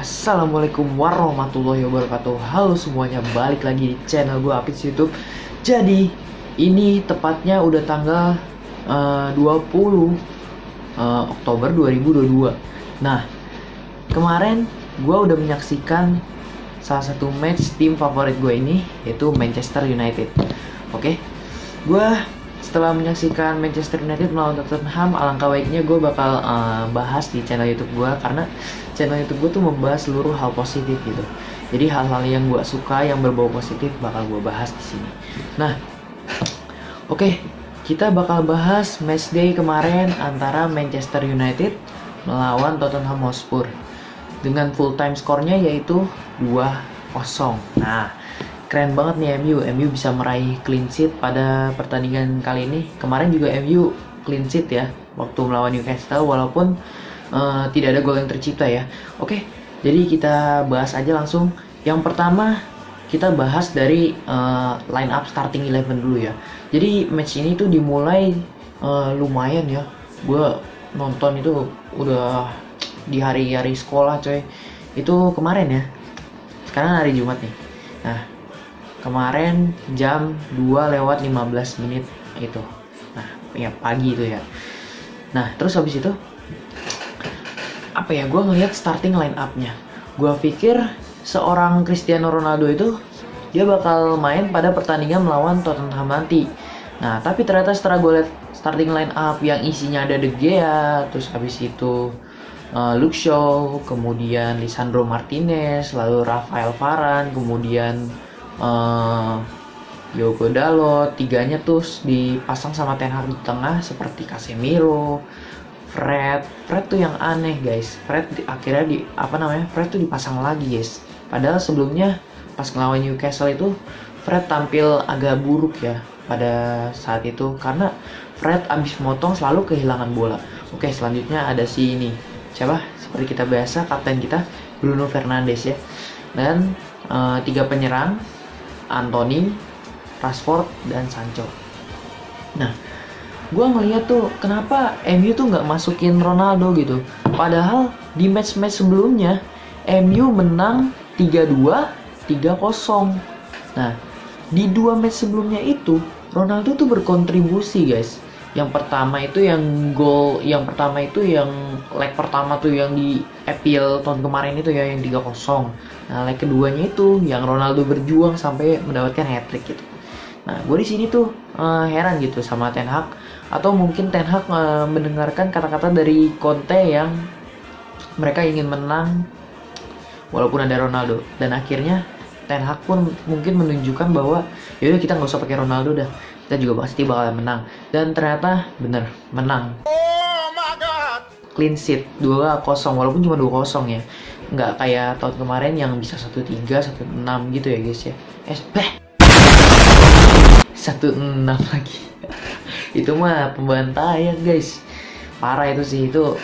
Assalamualaikum warahmatullahi wabarakatuh. Halo semuanya, balik lagi di channel gue Apits YouTube. Jadi ini tepatnya udah tanggal 20 Oktober 2022. Nah, kemarin gue udah menyaksikan salah satu match tim favorit gue ini, yaitu Manchester United. Oke, gue setelah menyaksikan Manchester United melawan Tottenham, alangkah baiknya gue bakal bahas di channel YouTube gue, karena channel YouTube gue tuh membahas seluruh hal positif gitu. Jadi hal-hal yang gue suka yang berbau positif bakal gue bahas di sini. Nah, oke, kita bakal bahas matchday kemarin antara Manchester United melawan Tottenham Hotspur dengan full time skornya yaitu 2-0. Nah, keren banget nih MU bisa meraih clean sheet pada pertandingan kali ini. Kemarin juga MU clean sheet ya waktu melawan Newcastle, walaupun tidak ada gol yang tercipta ya. Oke, jadi kita bahas aja langsung. Yang pertama kita bahas dari line up starting 11 dulu ya. Jadi match ini tuh dimulai lumayan ya. Gue nonton itu udah di hari-hari sekolah coy. Itu kemarin ya. Sekarang hari Jumat nih. Nah, kemarin jam 2:15 itu. Nah, ya pagi itu ya. Nah, terus habis itu apa ya, gue ngelihat starting line up-nya. Gue pikir seorang Cristiano Ronaldo itu dia bakal main pada pertandingan melawan Tottenham nanti. Nah, tapi ternyata setelah gue lihat starting line up yang isinya ada De Gea, terus habis itu Luke Shaw, kemudian Lisandro Martinez, lalu Rafael Varane, kemudian Diogo Dalot, tiganya tuh dipasang sama Ten Hag di tengah seperti Casemiro, Fred tuh yang aneh guys. Fred akhirnya Fred tuh dipasang lagi guys. Padahal sebelumnya pas ngelawan Newcastle itu Fred tampil agak buruk ya pada saat itu, karena Fred abis motong selalu kehilangan bola. Oke, selanjutnya ada si ini. Siapa? Seperti kita biasa, kapten kita Bruno Fernandes ya. Dan 3 penyerang, Anthony, Rashford, dan Sancho. Nah, gue ngeliat tuh kenapa MU tuh nggak masukin Ronaldo gitu. Padahal di match-match sebelumnya MU menang 3-2, 3-0. Nah, di 2 match sebelumnya itu Ronaldo tuh berkontribusi guys. Yang pertama itu yang leg pertama tuh yang di EPL tahun kemarin itu ya, yang 3-0. Nah, leg keduanya itu yang Ronaldo berjuang sampai mendapatkan hat-trick gitu. Nah, gue di sini tuh heran gitu sama Ten Hag, atau mungkin Ten Hag mendengarkan kata-kata dari Conte yang mereka ingin menang walaupun ada Ronaldo, dan akhirnya Ten Hag pun mungkin menunjukkan bahwa yaudah kita nggak usah pakai Ronaldo dah, kita juga pasti bakal menang. Dan ternyata bener menang. Oh my God. Clean sheet 2-0 walaupun cuma 2-0 ya, nggak kayak tahun kemarin yang bisa 1-3, 1-6 gitu ya guys ya. 1-6 lagi. Itu mah pembantaian guys, parah itu sih. Itu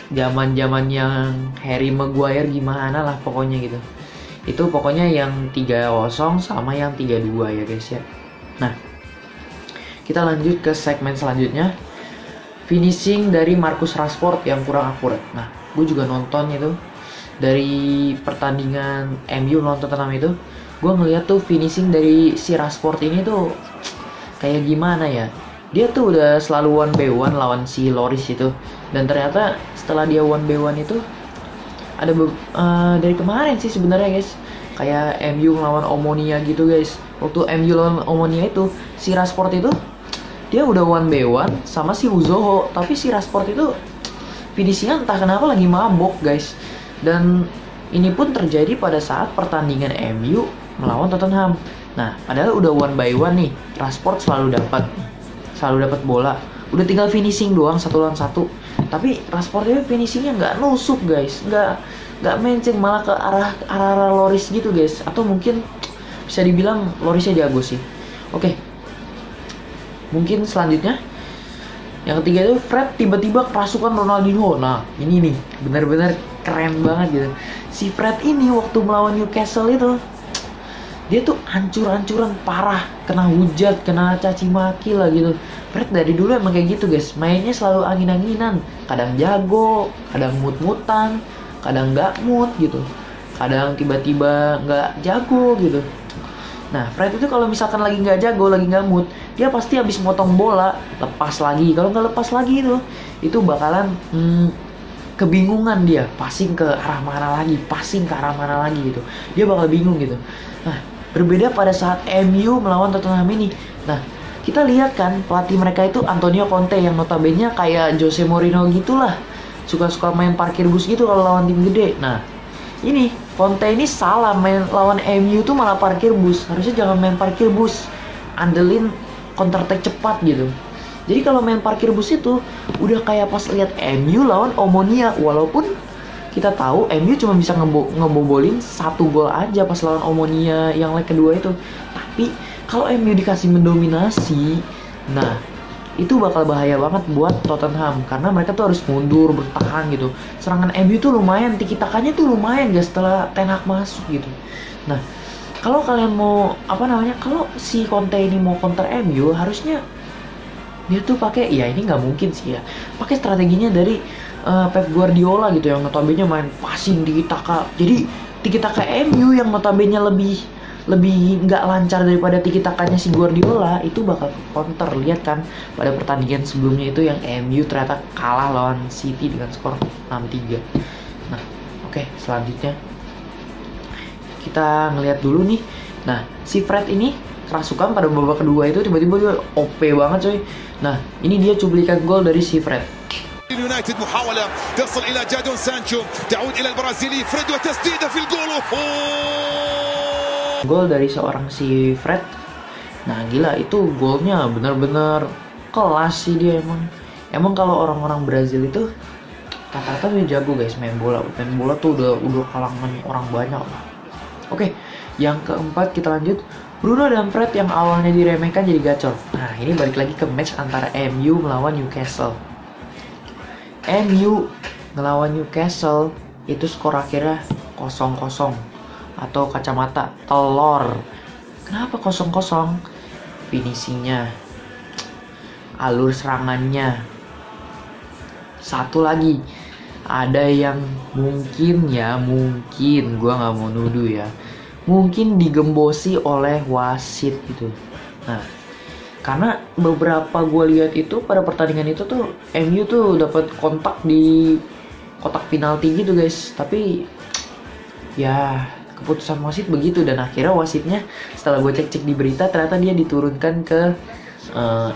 zaman yang Harry Maguire gimana lah pokoknya gitu. Itu pokoknya yang 3-0 sama yang 3-2 ya guys ya. Nah, kita lanjut ke segmen selanjutnya, finishing dari Marcus Rashford yang kurang akurat. Nah, gue juga nonton itu dari pertandingan MU nonton Tottenham itu. Gue ngeliat tuh finishing dari si Rashford ini tuh kayak gimana ya. Dia tuh udah selalu 1-1 lawan si Lloris itu. Dan ternyata setelah dia 1-1 itu ada dari kemarin sih sebenarnya guys, kayak MU lawan Omonia gitu guys. Waktu MU lawan Omonia itu si Rashford itu dia udah 1-1 sama si Uzoho, tapi si Rashford itu finishingnya entah kenapa lagi mabok guys. Dan ini pun terjadi pada saat pertandingan MU melawan Tottenham. Nah, padahal udah 1-1 nih, Rashford selalu dapat bola, udah tinggal finishing doang 1 lawan 1. Tapi Rashford itu finishingnya nggak nusuk guys, nggak menceng, malah ke arah Lloris gitu guys. Atau mungkin bisa dibilang Llorisnya jago sih. Oke, mungkin selanjutnya yang ketiga itu Fred tiba-tiba kerasukan Ronaldinho. Nah, ini nih benar-benar keren banget gitu. Si Fred ini waktu melawan Newcastle itu dia tuh hancur-hancuran parah, kena hujat, kena caci maki lah gitu. Fred dari dulu emang kayak gitu guys, mainnya selalu angin-anginan, kadang jago, kadang mut-mutan, kadang nggak mood gitu. kadang tiba-tiba nggak jago gitu. Nah, Fred itu kalau misalkan lagi nggak jago, lagi nggak mood, dia pasti habis motong bola, lepas lagi. Kalau nggak lepas lagi itu bakalan kebingungan dia, passing ke arah mana lagi, passing ke arah mana lagi gitu. Dia bakal bingung gitu. Nah, berbeda pada saat MU melawan Tottenham ini. Nah, kita lihat kan pelatih mereka itu Antonio Conte yang notabene kayak Jose Mourinho gitulah. Suka-suka main parkir bus gitu kalau lawan tim gede. Nah, ini Conte ini salah main lawan MU tuh malah parkir bus. Harusnya jangan main parkir bus, andelin counter attack cepat gitu. Jadi kalau main parkir bus itu udah kayak pas lihat MU lawan Omonia. Walaupun kita tahu MU cuma bisa ngebobolin 1 gol aja pas lawan Omonia yang leg kedua itu. Tapi kalau MU dikasih mendominasi, nah itu bakal bahaya banget buat Tottenham karena mereka tuh harus mundur bertahan gitu. Serangan MU tuh lumayan, tiki-takanya tuh lumayan guys setelah Ten Hag masuk gitu. Nah, kalau kalian mau kalau si Conte ini mau counter MU, harusnya dia tuh pakai, ya ini nggak mungkin sih ya, pakai strateginya dari Pep Guardiola gitu yang notabene main passing tiki-taka. Jadi tiki-taka MU yang notabene lebih nggak lancar daripada tiki-takanya si Guardiola itu bakal counter. Lihat kan pada pertandingan sebelumnya itu yang MU ternyata kalah lawan City dengan skor 6-3. Nah, oke, selanjutnya kita ngelihat dulu nih. Nah, si Fred ini kerasukan pada babak kedua itu tiba-tiba dia OP banget coy. Nah, ini dia cuplikan gol dari si Fred. اليونايتد محاولة تصل إلى جادون سانشو تعود إلى البرازيلي فريد وتسديدة في الجول. Gol dari seorang si Fred. Nah gila, itu golnya bener-bener kelas sih dia emang. Emang kalau orang-orang Brazil itu rata-rata dia jago guys main bola. Main bola tuh udah kalangan orang banyak lah. Oke, yang keempat kita lanjut. Bruno dan Fred yang awalnya diremehkan jadi gacor. Nah ini balik lagi ke match antara MU melawan Newcastle. MU ngelawan Newcastle itu skor akhirnya 0-0 atau kacamata telur. Kenapa 0-0? Finishingnya, alur serangannya. Satu lagi, ada yang mungkin gua nggak mau nuduh ya, mungkin digembosi oleh wasit gitu. Nah, karena beberapa gue lihat itu pada pertandingan itu tuh MU tuh dapat kontak di kotak penalti gitu guys. Tapi ya keputusan wasit begitu, dan akhirnya wasitnya setelah gue cek-cek di berita ternyata dia diturunkan ke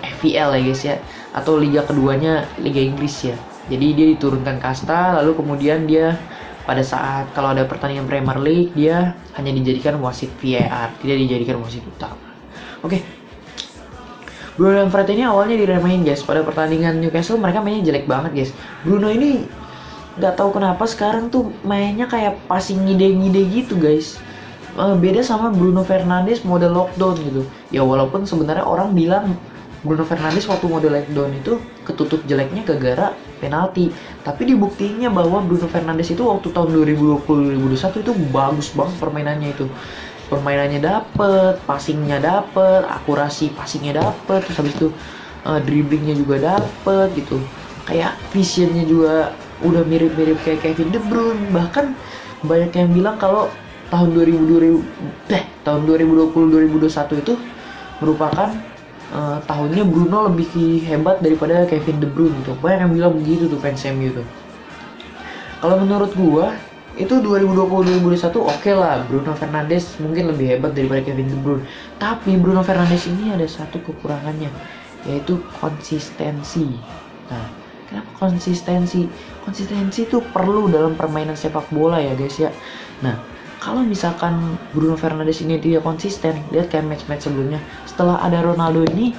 FPL ya guys ya, atau liga keduanya Liga Inggris ya. Jadi dia diturunkan kasta, lalu kemudian dia pada saat kalau ada pertandingan Premier League dia hanya dijadikan wasit VAR, tidak dijadikan wasit utama. Oke. Bruno dan Fred ini awalnya diremehin guys. Pada pertandingan Newcastle mereka mainnya jelek banget guys. Bruno ini nggak tahu kenapa sekarang tuh mainnya kayak passing ngide-ngide gitu guys. Beda sama Bruno Fernandes model lockdown gitu. Ya walaupun sebenarnya orang bilang Bruno Fernandes waktu model lockdown itu ketutup jeleknya gara-gara penalti. Tapi dibuktinya bahwa Bruno Fernandes itu waktu tahun 2020-2021 itu bagus banget permainannya itu. Permainannya dapet, passingnya dapet, akurasi passingnya dapet, terus habis itu dribblingnya juga dapet gitu. Kayak visionnya juga udah mirip-mirip kayak Kevin De Bruyne. Bahkan banyak yang bilang kalau tahun 2020-2021 itu merupakan tahunnya Bruno lebih hebat daripada Kevin De Bruyne gitu. Banyak yang bilang begitu tuh fans MU tuh. Kalau menurut gua itu 2020-2021 oke lah, Bruno Fernandes mungkin lebih hebat daripada Kevin De Bruyne. Tapi Bruno Fernandes ini ada satu kekurangannya, yaitu konsistensi. Nah, kenapa konsistensi? Konsistensi itu perlu dalam permainan sepak bola ya guys ya. Nah, kalau misalkan Bruno Fernandes ini dia konsisten, lihat kayak match-match sebelumnya, setelah ada Ronaldo ini,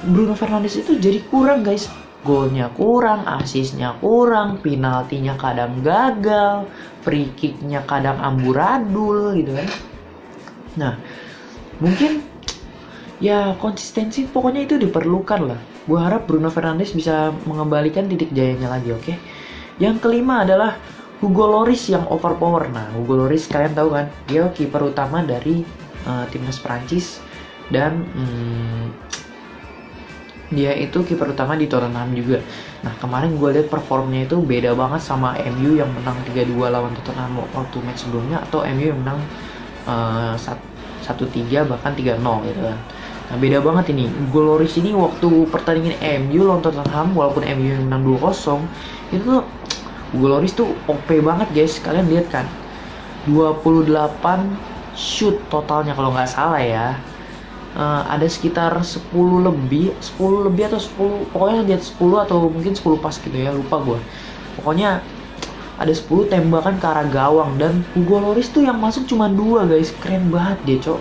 Bruno Fernandes itu jadi kurang guys. Golnya kurang, asisnya kurang, penaltinya kadang gagal, free kicknya kadang amburadul gitu kan. Nah, mungkin ya konsistensi pokoknya itu diperlukan lah. Gue harap Bruno Fernandes bisa mengembalikan titik jayanya lagi, oke? Yang kelima adalah Hugo Lloris yang overpower. Nah, Hugo Lloris kalian tahu kan, dia kiper utama dari timnas Prancis dan dia itu kiper utama di Tottenham juga. Nah kemarin gue lihat performnya itu beda banget sama MU yang menang 3-2 lawan Tottenham waktu match sebelumnya, atau MU yang menang 1-3 bahkan 3-0 gitu kan. Nah beda banget ini. Hugo Lloris ini waktu pertandingan MU lawan Tottenham, walaupun MU yang menang 2-0, itu tuh Hugo Lloris tuh OP banget guys. Kalian lihat kan, 28 shoot totalnya kalau nggak salah ya. Ada sekitar 10 lebih atau 10, pokoknya dia 10 atau mungkin 10 pas gitu ya, lupa gue. Pokoknya ada 10 tembakan ke arah gawang, dan Hugo Lloris tuh yang masuk cuma 2 guys. Keren banget dia, cok.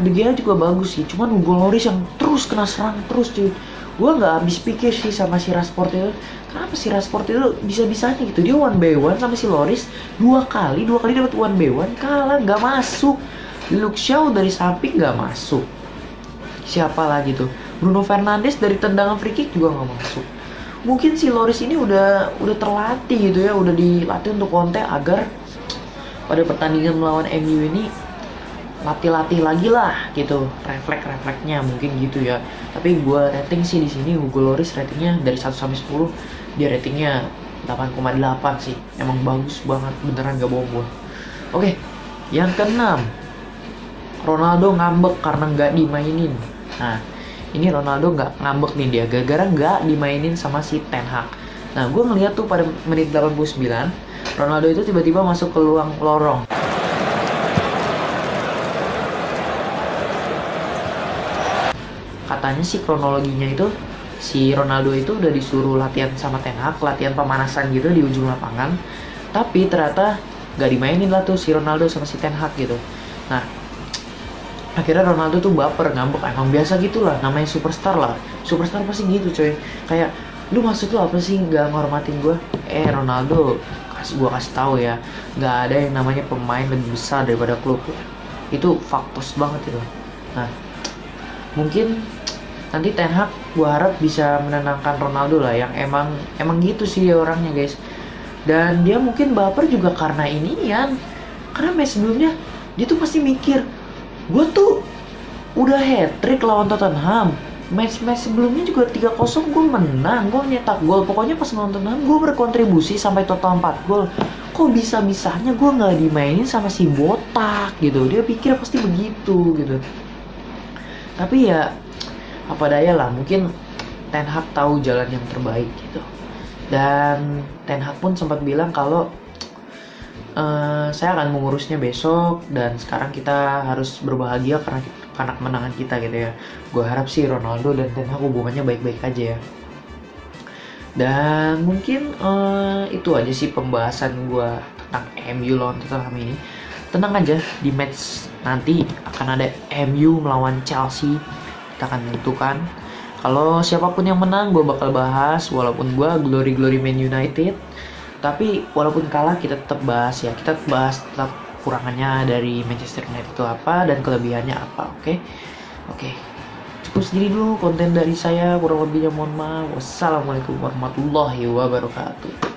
De Gea juga bagus sih, cuman Hugo Lloris yang terus kena serang terus cuy. Gue nggak habis pikir sih sama si Rashford itu, kenapa si Rashford itu bisa-bisanya gitu, dia 1-by-1 sama si Lloris 2 kali dapat 1-by-1, kalah nggak masuk. Luke Shaw dari samping nggak masuk, siapa lagi tuh, Bruno Fernandes dari tendangan free kick juga nggak masuk. Mungkin si Lloris ini udah terlatih gitu ya, udah dilatih untuk konten agar pada pertandingan melawan MU ini latih lagi lah gitu, refleksnya mungkin gitu ya. Tapi gue rating sih di sini Hugo Lloris ratingnya dari 1 sampai 10 dia ratingnya 8,8 sih, emang bagus banget beneran, gak bohong gue. Oke, yang keenam, Ronaldo ngambek karena nggak dimainin. Nah, ini Ronaldo nggak ngambek nih dia, gara-gara nggak dimainin sama si Ten Hag. Nah, gue ngeliat tuh pada menit 89, Ronaldo itu tiba-tiba masuk ke lorong. Katanya sih kronologinya itu, si Ronaldo itu udah disuruh latihan sama Ten Hag, latihan pemanasan gitu di ujung lapangan. Tapi ternyata nggak dimainin lah tuh si Ronaldo sama si Ten Hag gitu. Nah, akhirnya Ronaldo tuh baper, ngambek. Emang biasa gitulah, namanya superstar lah. Superstar pasti gitu coy. Kayak, lu maksud lu apa sih nggak ngormatin gue? Ronaldo, gue kasih tahu ya, nggak ada yang namanya pemain lebih besar daripada klub. Itu faktos banget itu. Nah, mungkin nanti Ten Hag gue harap bisa menenangkan Ronaldo lah, yang emang gitu sih orangnya guys. Dan dia mungkin baper juga karena inian, karena match sebelumnya dia tuh pasti mikir, gue tuh udah hat-trick lawan Tottenham, match sebelumnya juga 3-0 gue menang, gue nyetak gol, pokoknya pas nonton Tottenham gue berkontribusi sampai total 4 gol. Kok bisa-bisanya gue nggak dimainin sama si botak gitu, dia pikir pasti begitu gitu. Tapi ya apa daya lah, mungkin Ten Hag tahu jalan yang terbaik gitu. Dan Ten Hag pun sempat bilang kalau saya akan mengurusnya besok, dan sekarang kita harus berbahagia karena kemenangan kita gitu ya. Gue harap sih Ronaldo dan Ten Hag hubungannya baik-baik aja ya. Dan mungkin itu aja sih pembahasan gue tentang MU lawan Tottenham ini. Tenang aja, di match nanti akan ada MU melawan Chelsea. Kita akan menentukan kalau siapapun yang menang, gue bakal bahas. Walaupun gue glory Man United, tapi walaupun kalah kita tetap bahas ya. Kita bahas tetap kurangannya dari Manchester United itu apa dan kelebihannya apa. Oke. Cukup segini dulu konten dari saya, kurang lebihnya mohon maaf. Wassalamualaikum warahmatullahi wabarakatuh.